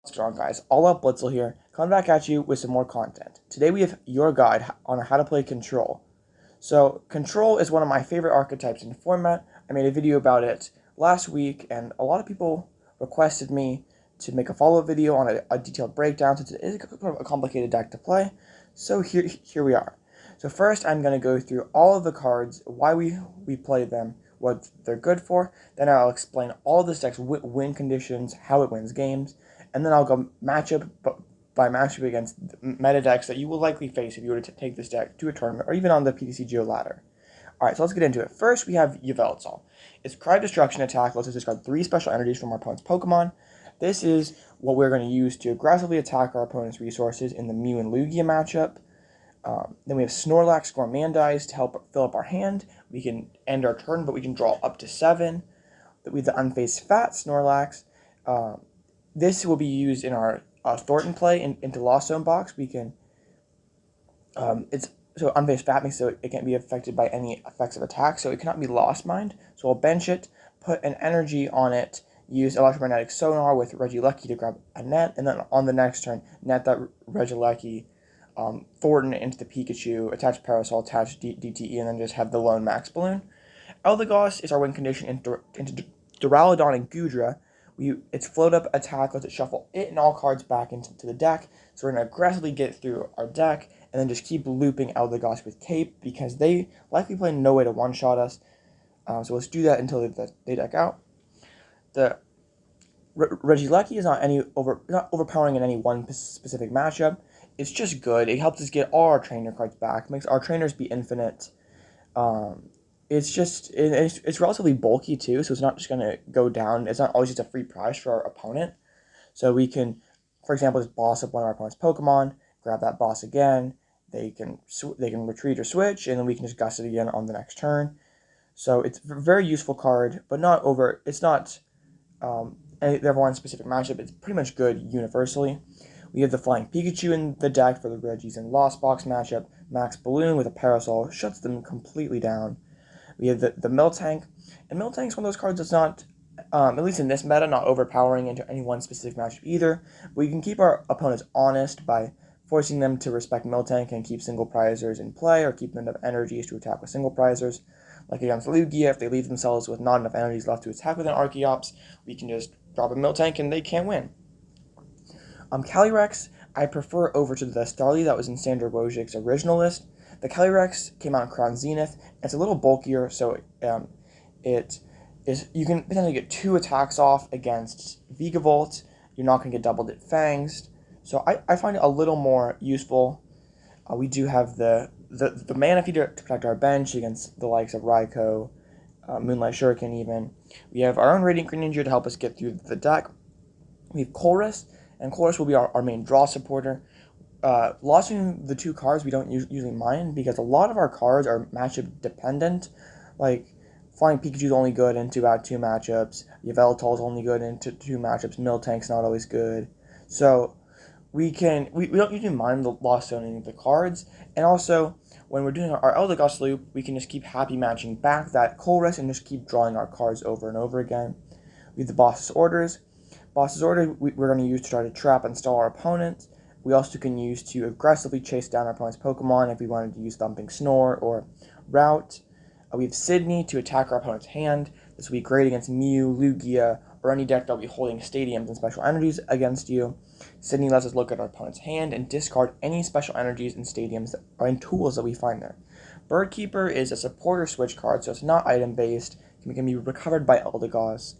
What's going on, guys? All Up Blitzel here, coming back at you with some more content. Today we have your guide on how to play Control. So, Control is one of my favorite archetypes in format. I made a video about it last week, and a lot of people requested me to make a follow-up video on a detailed breakdown, since it is a complicated deck to play. So here we are. So first, I'm going to go through all of the cards, why we play them, what they're good for. Then I'll explain all of this deck's win conditions, how it wins games. And then I'll go matchup by matchup against meta decks that you will likely face if you were to take this deck to a tournament or even on the PTC Geo ladder. Alright, so let's get into it. First, we have Yveltal CEL. Its Cry Destruction attack lets us discard 3 special energies from our opponent's Pokemon. This is what we're going to use to aggressively attack our opponent's resources in the Mew and Lugia matchup. Then we have Snorlax Gourmandize to help fill up our hand. We can end our turn, but we can draw up to 7. We have the Unfazed Fat Snorlax. This will be used in our Thorton play into Lost Zone box. We can, so Unfazed Fat makes so it can't be affected by any effects of attack, so it cannot be Lost Mined. So we'll bench it, put an energy on it, use Electromagnetic Sonar with Regieleki to grab a net, and then on the next turn, net that Regieleki, Thorton into the Pikachu, attach Parasol, attach DTE, and then just have the lone max balloon. Eldegoss is our win condition into Duraludon and Goodra. Its float up attack lets it shuffle it and all cards back into the deck. So we're going to aggressively get through our deck and then just keep looping Eldegoss with Cape because they likely play no way to one-shot us. So let's do that until they deck out. The Regieleki is not overpowering in any one specific matchup. It's just good. It helps us get all our trainer cards back. It makes our trainers be infinite. It's relatively bulky too, so it's not just going to go down. It's not always just a free prize for our opponent. So we can, for example, just boss up one of our opponent's Pokemon, grab that boss again. They can retreat or switch, and then we can just gust it again on the next turn. So it's a very useful card, but it's not everyone's specific matchup. It's pretty much good universally. We have the Flying Pikachu in the deck for the Regis and Lost Box matchup. Max Balloon with a Parasol shuts them completely down. We have the Miltank, and Miltank's one of those cards that's not, at least in this meta, not overpowering into any one specific matchup either. We can keep our opponents honest by forcing them to respect Miltank and keep single prizers in play, or keep them enough energies to attack with single prizers. Like against Lugia, if they leave themselves with not enough energies left to attack with an Archeops, we can just drop a Miltank and they can't win. Calyrex, I prefer over to the Starly that was in Sandra Wojcik's original list. The Calyrex came out in Crown Zenith. It's a little bulkier, so you can potentially get 2 attacks off against Vigavolt. You're not going to get double dip Fangs. So I find it a little more useful. We do have the Manaphy to protect our bench against the likes of Raikou, Moonlight Shuriken even. We have our own Radiant Greninja to help us get through the deck. We have Colress, and Colress will be our main draw supporter. Losing the 2 cards we don't usually mind because a lot of our cards are matchup dependent. Like Flying Pikachu is only good into about 2 matchups. Yveltal is only good into 2 matchups. Miltank's not always good. So we don't usually mind the lost zoning of the cards. And also when we're doing our Eldegoss loop, we can just keep happy matching back that Colress and just keep drawing our cards over and over again. We have the Boss's Orders. Boss's Order we're going to use to try to trap and stall our opponents. We also can use to aggressively chase down our opponent's Pokemon if we wanted to use Thumping Snore or Route. We have Sidney to attack our opponent's hand. This will be great against Mew, Lugia, or any deck that will be holding stadiums and special energies against you. Sidney lets us look at our opponent's hand and discard any special energies and stadiums and tools that we find there. Bird Keeper is a supporter switch card, so it's not item-based. It can be recovered by Eldegoss.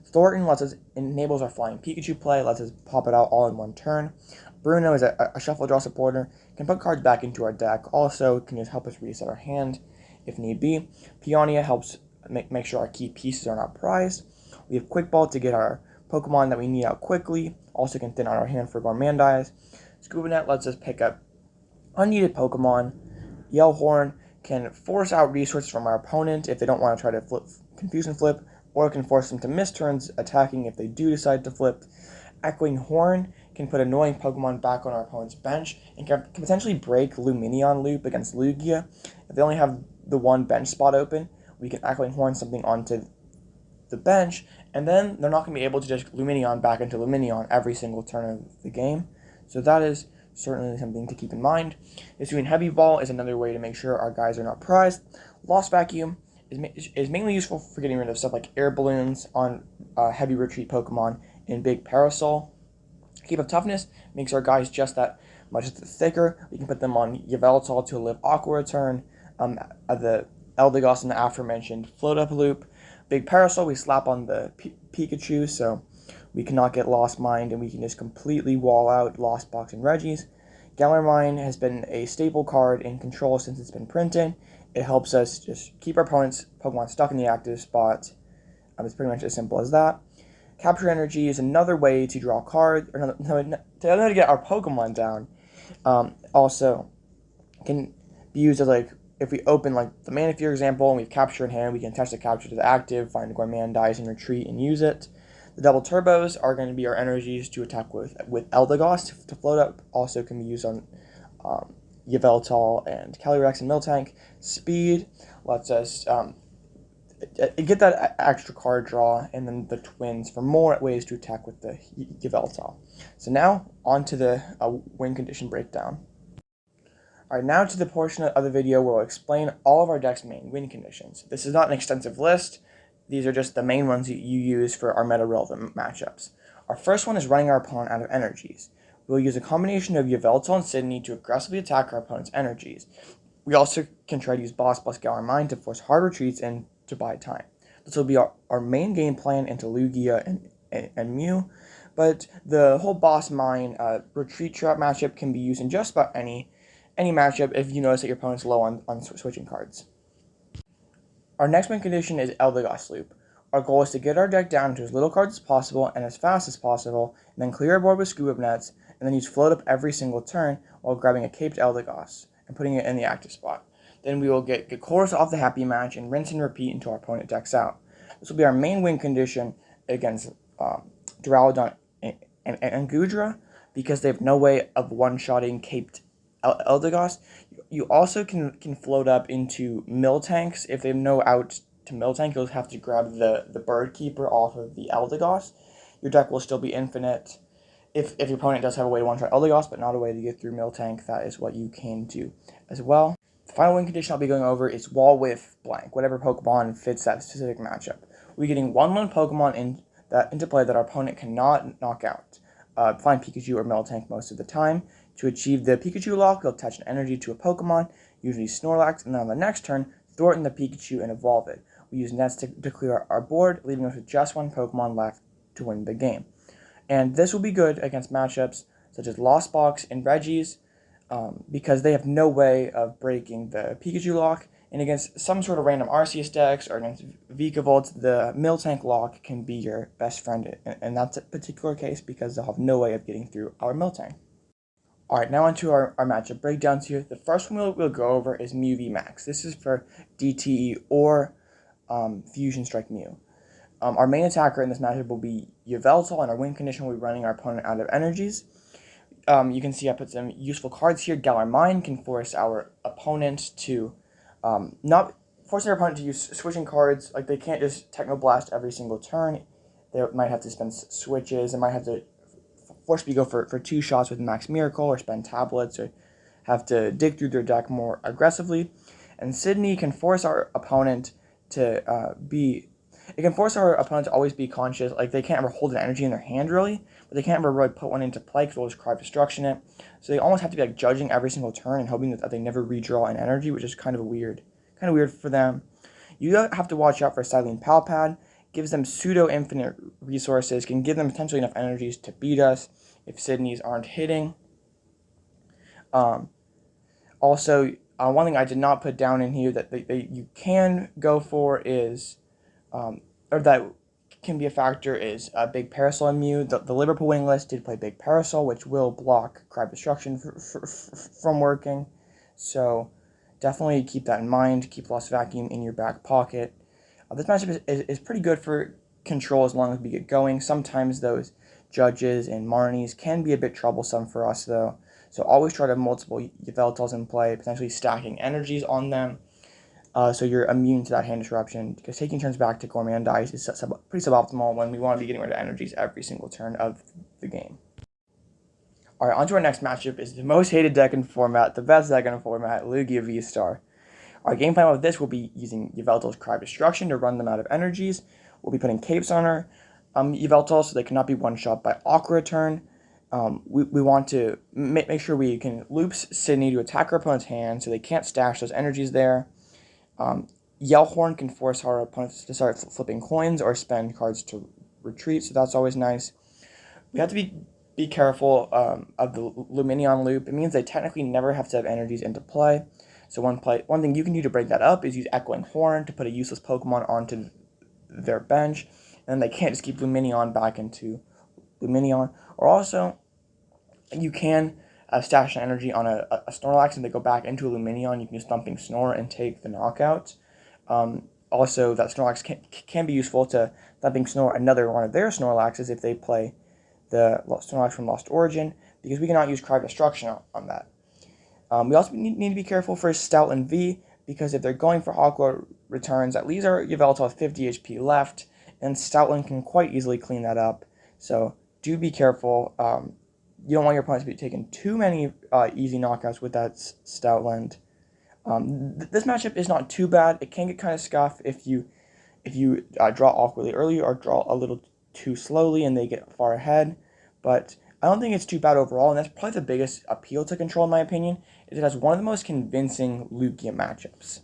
Thorton enables our Flying Pikachu play, lets us pop it out all in one turn. Bruno is a shuffle draw supporter, can put cards back into our deck, also can just help us reset our hand if need be. Peonia helps make sure our key pieces are not prized. We have Quick Ball to get our Pokemon that we need out quickly, also can thin out our hand for Gourmandize. Scoop Up Net lets us pick up unneeded Pokemon. Yell Horn can force out resources from our opponent if they don't want to try to Confusion Flip, or it can force them to miss turns attacking if they do decide to flip. Echoing Horn can put annoying Pokemon back on our opponent's bench and can potentially break Luminion loop against Lugia. If they only have the one bench spot open, we can Echoing Horn something onto the bench And then they're not going to be able to just Lumineon back into Lumineon every single turn of the game. So that is certainly something to keep in mind. Hisuian Heavy Ball is another way to make sure our guys are not prized. Lost Vacuum is mainly useful for getting rid of stuff like air balloons on heavy retreat Pokemon in Big Parasol. Cape of Toughness makes our guys just that much thicker. We can put them on Yveltal to live Aqua Return, the Eldegoss and the aforementioned Float Up Loop. Big Parasol we slap on the Pikachu, so we cannot get Lost Mined, and we can just completely wall out Lost Box and Regis. Galar Mine has been a staple card in Control since it's been printed. It helps us just keep our opponent's Pokemon stuck in the active spot. It's pretty much as simple as that. Capture Energy is another way to draw cards, or to get our Pokemon down. Also, can be used as like, if we open like the Manaphy, for example, and we have Capture in hand, we can attach the Capture to the active, find where man dies in retreat, and use it. The double turbos are going to be our energies to attack with Eldegoss to float up. Also can be used on Yveltal and Calyrex and Miltank. Speed lets us get that extra card draw, and then the twins for more ways to attack with the Yveltal. So now on to the win condition breakdown. Alright, now to the portion of the video where we'll explain all of our deck's main win conditions. This is not an extensive list. These are just the main ones that you use for our meta-relevant matchups. Our first one is running our opponent out of energies. We'll use a combination of Yveltal and Sidney to aggressively attack our opponent's energies. We also can try to use Boss plus Galar Mine to force hard retreats and to buy time. This will be our main game plan into Lugia and Mew, but the whole Boss Mine retreat trap matchup can be used in just about any matchup if you notice that your opponent's low on switching cards. Our next win condition is Eldegoss Loop. Our goal is to get our deck down to as little cards as possible and as fast as possible, and then clear our board with Scoop Up Nets, and then use Float Up every single turn while grabbing a caped Eldegoss and putting it in the active spot. Then we will get Colress off the happy match and rinse and repeat until our opponent decks out. This will be our main win condition against Duraludon and Goodra, because they have no way of one-shotting caped Eldegoss. You also can float up into Miltanks. If they have no out to Miltank, you'll have to grab the Bird Keeper off of the Eldegoss. Your deck will still be infinite. If your opponent does have a way to one-shot Eldegoss, but not a way to get through Miltank, that is what you can do as well. The final win condition I'll be going over is wall with blank, whatever Pokemon fits that specific matchup. We're getting 1/1 Pokemon into play that our opponent cannot knock out. Flying Pikachu or Miltank most of the time. To achieve the Pikachu lock, we'll attach an energy to a Pokemon, usually Snorlax, and then on the next turn, Thorton the Pikachu and evolve it. We use nets to clear our board, leaving us with just one Pokemon left to win the game. And this will be good against matchups such as Lost Box and Regis, because they have no way of breaking the Pikachu lock, and against some sort of random Arceus decks or against Vikavolt, the Miltank lock can be your best friend in that particular case, because they'll have no way of getting through our Miltank. Alright, now onto our matchup breakdowns here. The first one we'll go over is Mew VMAX. This is for DTE or Fusion Strike Mew. Our main attacker in this matchup will be Yveltal, and our win condition will be running our opponent out of energies. You can see I put some useful cards here. Galar Mine can force our opponent to not force their opponent to use switching cards. Like, they can't just Techno Blast every single turn. They might have to spend switches. They might have to force me to go for 2 shots with Max Miracle, or spend tablets, or have to dig through their deck more aggressively. And Sidney can force our opponent to always be conscious. Like, they can't ever hold an energy in their hand, really, but they can't ever really put one into play because they'll just Cry Destruction it. So they almost have to be like judging every single turn and hoping that they never redraw an energy, which is kind of weird for them. You have to watch out for Silene Palpad. Gives them pseudo-infinite resources, can give them potentially enough energies to beat us if Sidneys aren't hitting. Also, one thing I did not put down in here that you can go for is, or that can be a factor, is Big Parasol and Mew. The Liverpool winning list did play Big Parasol, which will block Cry Destruction from working. So definitely keep that in mind. Keep Lost Vacuum in your back pocket. This matchup is pretty good for Control as long as we get going. Sometimes those Judges and Marnies can be a bit troublesome for us, though. So always try to have multiple Yveltals in play, potentially stacking energies on them. so you're immune to that hand disruption, because taking turns back to Gorman Dice is pretty suboptimal when we want to be getting rid of energies every single turn of the game. Alright, on to our next matchup is the most hated deck in format, the best deck in format, Lugia V-Star. Our game plan with this will be using Yveltal's Cry of Destruction to run them out of energies. We'll be putting capes on our Yveltal so they cannot be one-shot by Aqua Return. We want to make sure we can loop Sidney to attack our opponent's hand so they can't stash those energies there. Yell Horn can force our opponents to start flipping coins or spend cards to retreat, so that's always nice. We have to be careful of the Lumineon loop. It means they technically never have to have energies into play. So one thing you can do to break that up is use Echoing Horn to put a useless Pokemon onto their bench, and then they can't just keep Lumineon back into Lumineon. Or also, you can stash an energy on a Snorlax and they go back into a Lumineon. You can use Thumping Snore and take the knockout. Also, that Snorlax can be useful to Thumping Snore another one of their Snorlaxes if they play the Snorlax from Lost Origin, because we cannot use Cry of Destruction on that. We also need to be careful for Stoutland V, because if they're going for Aqua Returns, that leaves our Yveltal with 50 HP left, and Stoutland can quite easily clean that up. So do be careful. You don't want your opponents to be taking too many easy knockouts with that Stoutland. This matchup is not too bad. It can get kind of scuffed if you draw awkwardly early or draw a little too slowly and they get far ahead. But I don't think it's too bad overall, and that's probably the biggest appeal to Control in my opinion, is it has one of the most convincing Lugia matchups.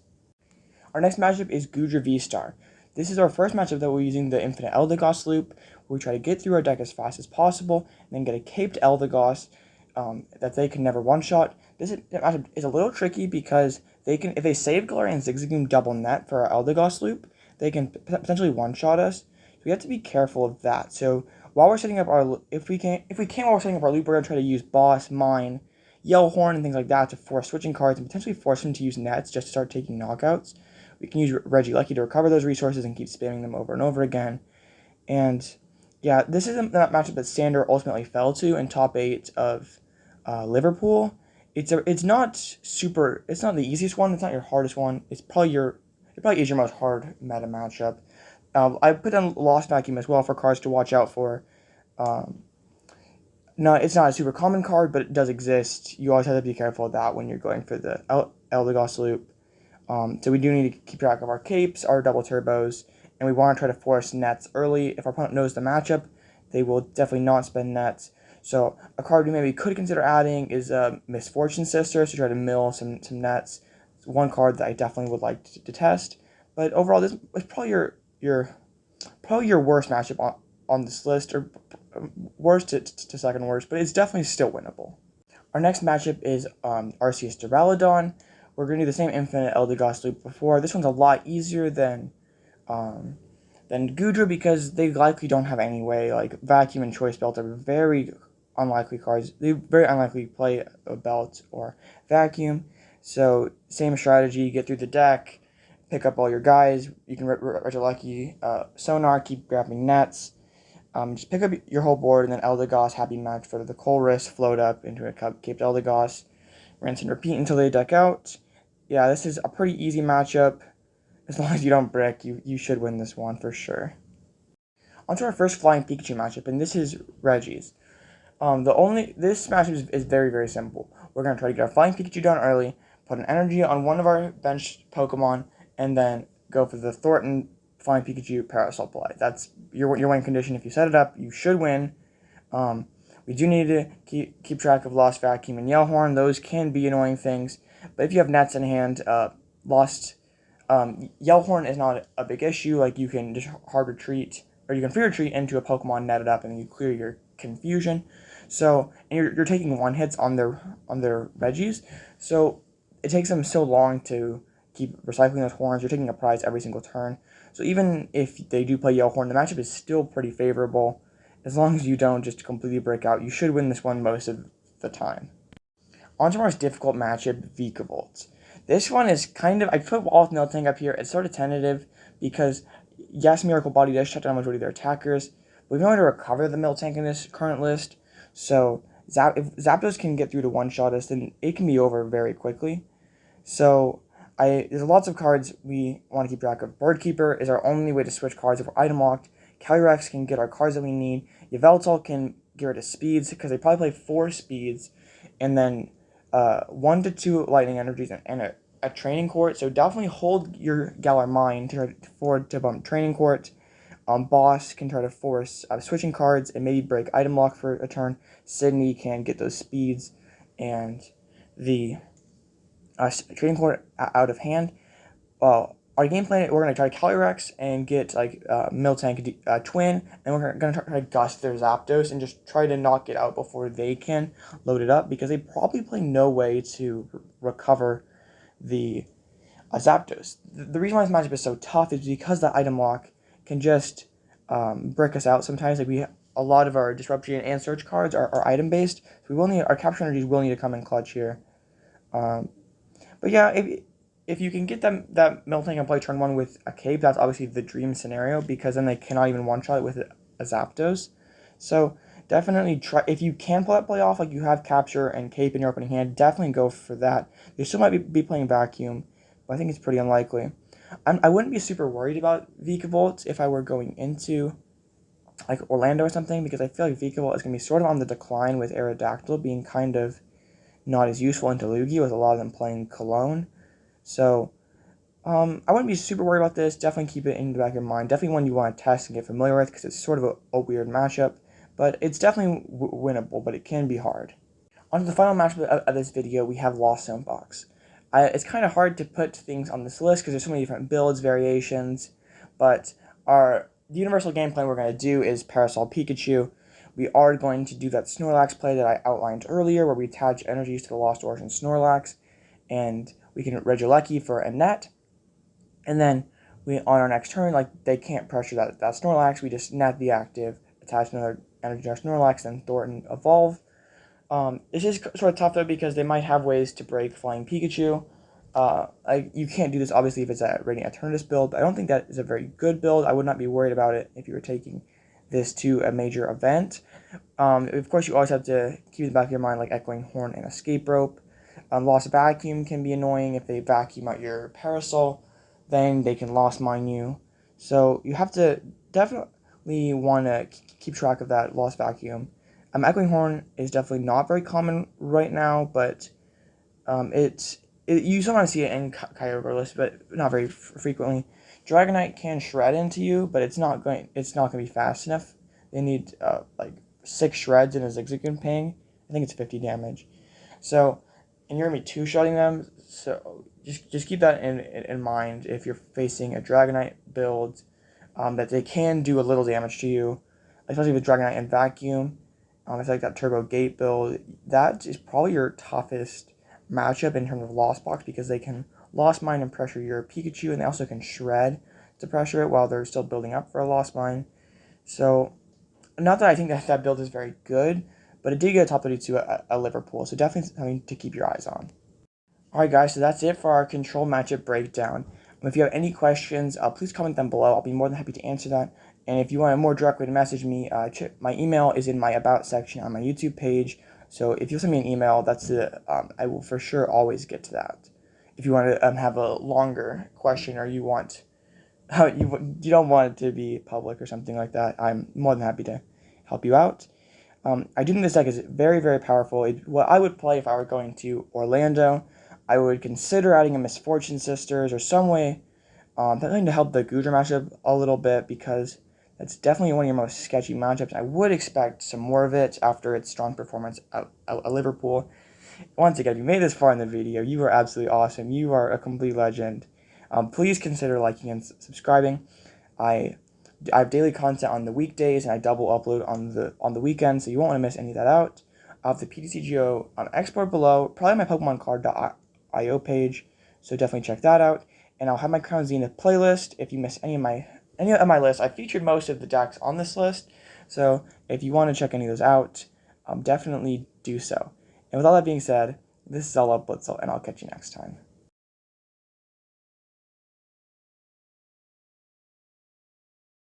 Our next matchup is Goodra V-Star. This is our first matchup that we're using the Infinite Eldegoss loop, where we try to get through our deck as fast as possible, and then get a caped Eldegoss that they can never one-shot. This matchup is a little tricky because if they save Galarian Zigzagoon double net for our Eldegoss loop, they can potentially one-shot us. So we have to be careful of that. So while we're setting up our, if we can while we're setting up our loop, we're gonna try to use Boss, Mine, Yell Horn, and things like that to force switching cards and potentially force them to use nets just to start taking knockouts. We can use Regieleki to recover those resources and keep spamming them over and over again. And yeah, this is that matchup that Sander ultimately fell to in top 8 of Liverpool. It's not the easiest one. It's not your hardest one. It probably is your most hard meta matchup. I put down Lost Vacuum as well for cards to watch out for. No, it's not a super common card, but it does exist. You always have to be careful of that when you're going for the Eldegoss loop. So we do need to keep track of our capes, our double turbos, and we want to try to force nets early. If our opponent knows the matchup, they will definitely not spend nets. So a card we maybe could consider adding is Misfortune Sister to try to mill some nets. It's one card that I definitely would like to test. But overall, this is probably your worst matchup on this list, or worst to second worst, but it's definitely still winnable. Our next matchup is Arceus Duraludon. We're going to do the same Infinite Eldegoss loop before. This one's a lot easier than Goodra because they likely don't have any way. Like Vacuum and Choice Belt are very unlikely cards. They very unlikely play a Belt or Vacuum. So same strategy, get through the deck, pick up all your guys. You can Regieleki Sonar, keep grabbing nets. Just pick up your whole board, and then Eldegoss, happy match for the Colress, float up into a caped Eldegoss, rinse and repeat until they deck out. Yeah, this is a pretty easy matchup. As long as you don't brick, you should win this one for sure. On to our first Flying Pikachu matchup, and this is Reggie's. This matchup is very, very simple. We're going to try to get our Flying Pikachu down early, put an energy on one of our bench Pokemon, and then go for the Thorton Flying Pikachu Parasol play. That's your win condition. If you set it up, you should win. We do need to keep track of Lost Vacuum and Yell Horn. Those can be annoying things. But if you have nets in hand, Yell Horn is not a big issue. Like, you can just hard retreat, or you can free retreat into a Pokemon netted up, and then you clear your confusion. So, and you're taking one hits on their Reggies. So it takes them so long to keep recycling those horns. You're taking a prize every single turn. So even if they do play Yell Horn, the matchup is still pretty favorable. As long as you don't just completely break out, you should win this one most of the time. On to our most difficult matchup, Vikavolt. This one is kind of, I put Wall with Miltank up here. It's sort of tentative because, yes, Miracle Body does shut down the majority of their attackers, but we know how to recover the Miltank in this current list. So if Zapdos can get through to one-shot us, then it can be over very quickly. So There's lots of cards we want to keep track of. Bird Keeper is our only way to switch cards if we're item locked. Calyrex can get our cards that we need. Yveltal can get rid of speeds because they probably play 4 speeds, and then 1 to 2 lightning energies and a training court. So definitely hold your Galar Mine to try forward to bump training court. Boss can try to force switching cards and maybe break item lock for a turn. Sidney can get those speeds and the trading court out of hand. Well, our game plan, we're going to try Calyrex and get like Miltank Twin, and we're going to try to gust their Zapdos and just try to knock it out before they can load it up, because they probably play no way to recover the Zapdos. The reason why this matchup is so tough is because the item lock can just brick us out sometimes. Like a lot of our disruption and search cards are item based, so we will need our capture energies will need to come in clutch here. But yeah, if you can get that Miltank and play turn 1 with a Cape, that's obviously the dream scenario, because then they cannot even one-shot it with a Zapdos. So definitely try, if you can pull that play off, like you have Capture and Cape in your opening hand, definitely go for that. You still might be playing Vacuum, but I think it's pretty unlikely. I wouldn't be super worried about Vikavolt if I were going into like Orlando or something, because I feel like Vikavolt is going to be sort of on the decline, with Aerodactyl being kind of not as useful into Lugia, with a lot of them playing Cologne. So I wouldn't be super worried about this. Definitely keep it in the back of your mind. Definitely one you want to test and get familiar with, because it's sort of a weird matchup. But it's definitely winnable, but it can be hard. On to the final matchup of this video, we have Lost Zone Box. It's kind of hard to put things on this list because there's so many different builds, variations, but the universal game plan we're going to do is Parasol Pikachu. We are going to do that Snorlax play that I outlined earlier, where we attach energies to the Lost Origin Snorlax, and we can Regieleki for a net, and then on our next turn, like they can't pressure that Snorlax, we just net the active, attach another energy to our Snorlax, and Thorton evolve. It's just sort of tough though, because they might have ways to break Flying Pikachu. You can't do this obviously if it's a Radiant Eternatus build, but I don't think that is a very good build. I would not be worried about it if you were taking this to a major event. Of course, you always have to keep in the back of your mind like Echoing Horn and Escape Rope. Lost Vacuum can be annoying. If they vacuum out your Parasol, then they can Lost Mine you. So you have to definitely want to keep track of that Lost Vacuum. Echoing Horn is definitely not very common right now, but you sometimes see it in Kyogre lists, but not very frequently. Dragonite can shred into you, but it's not going to be fast enough. They need like 6 shreds in a Zigzagoon ping. I think it's 50 damage. So, and you're gonna be 2-shotting them. So just keep that in mind if you're facing a Dragonite build, that they can do a little damage to you, especially with Dragonite and Vacuum. I feel like that Turbo Gate build, that is probably your toughest matchup in terms of Lost Box, because they can Lost Mine and pressure your Pikachu, and they also can Shred to pressure it while they're still building up for a Lost Mine. So, not that I think that build is very good, but it did get a top 32 at Liverpool, so definitely something to keep your eyes on. Alright guys, so that's it for our control matchup breakdown. If you have any questions, please comment them below. I'll be more than happy to answer that. And if you want a more direct way to message me, my email is in my About section on my YouTube page. So if you send me an email, I will for sure always get to that. If you want to have a longer question, or you don't want it to be public or something like that, I'm more than happy to help you out. I do think this deck is very, very powerful. What I would play if I were going to Orlando, I would consider adding a Misfortune Sisters or some way something to help the Goodra matchup a little bit, because that's definitely one of your most sketchy matchups. I would expect some more of it after its strong performance at Liverpool. Once again, if you made this far in the video, you are absolutely awesome. You are a complete legend. Please consider liking and subscribing. I have daily content on the weekdays, and I double upload on the weekends, so you won't want to miss any of that out. I'll have the PTCGO export below, probably my Pokemon card.io page, so definitely check that out. And I'll have my Crown Zenith playlist. If you miss any of my lists, I featured most of the decks on this list, so if you want to check any of those out, definitely do so. And with all that being said, this is LL Blitzel, and I'll catch you next time.